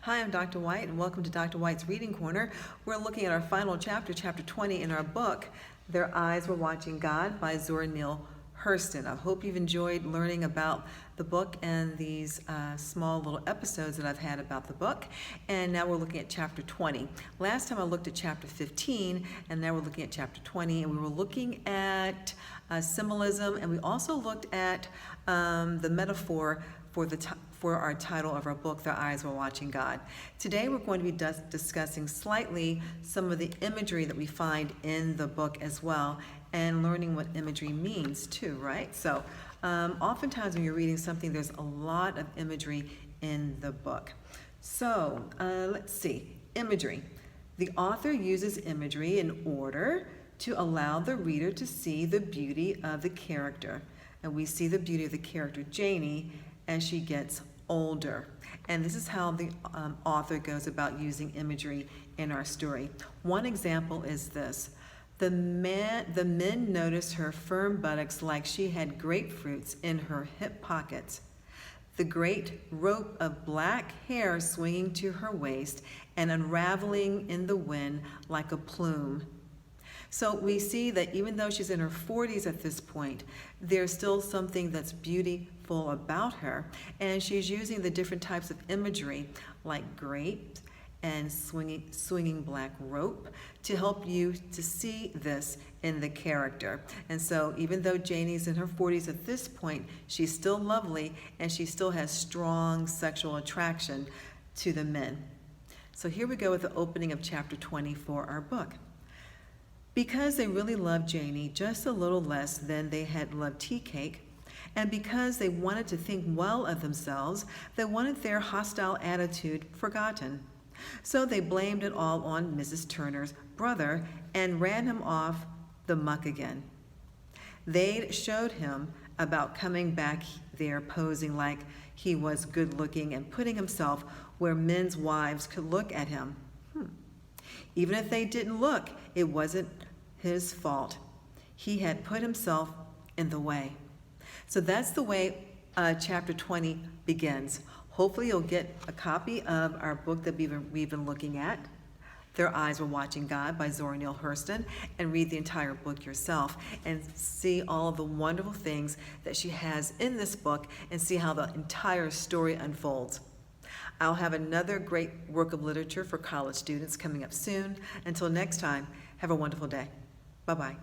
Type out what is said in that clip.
Hi, I'm Dr. White, and welcome to Dr. White's Reading Corner. We're looking at our final chapter, chapter 20 in our book, Their Eyes Were Watching God by Zora Neale Hurston. I hope you've enjoyed learning about the book and these small little episodes that I've had about the book. And now we're looking at chapter 20. Last time I looked at chapter 15, and now we're looking at chapter 20, and we were looking at symbolism, and we also looked at the metaphor for our title of our book, Their Eyes Were Watching God. Today we're going to be discussing slightly some of the imagery that we find in the book as well, and learning what imagery means too, right? So oftentimes when you're reading something, there's a lot of imagery in the book. So let's see, imagery. The author uses imagery in order to allow the reader to see the beauty of the character. And we see the beauty of the character Janie as she gets older. And this is how the author goes about using imagery in our story. One example is this. The men noticed her firm buttocks like she had grapefruits in her hip pockets, the great rope of black hair swinging to her waist and unraveling in the wind like a plume. So we see that even though she's in her 40s at this point, there's still something that's beautiful about her. And she's using the different types of imagery like grapes and swinging black rope to help you to see this in the character. And so even though Janie's in her 40s at this point, she's still lovely and she still has strong sexual attraction to the men. So here we go with the opening of chapter 20 for our book. Because they really loved Janie just a little less than they had loved tea cake, and because they wanted to think well of themselves, they wanted their hostile attitude forgotten. So they blamed it all on Mrs. Turner's brother and ran him off the muck again. They showed him about coming back there posing like he was good looking and putting himself where men's wives could look at him. Even if they didn't look, it wasn't his fault. He had put himself in the way. So that's the way chapter 20 begins. Hopefully you'll get a copy of our book that we've been looking at, Their Eyes Were Watching God by Zora Neale Hurston, and read the entire book yourself and see all of the wonderful things that she has in this book and see how the entire story unfolds. I'll have another great work of literature for college students coming up soon. Until next time, have a wonderful day. Bye-bye.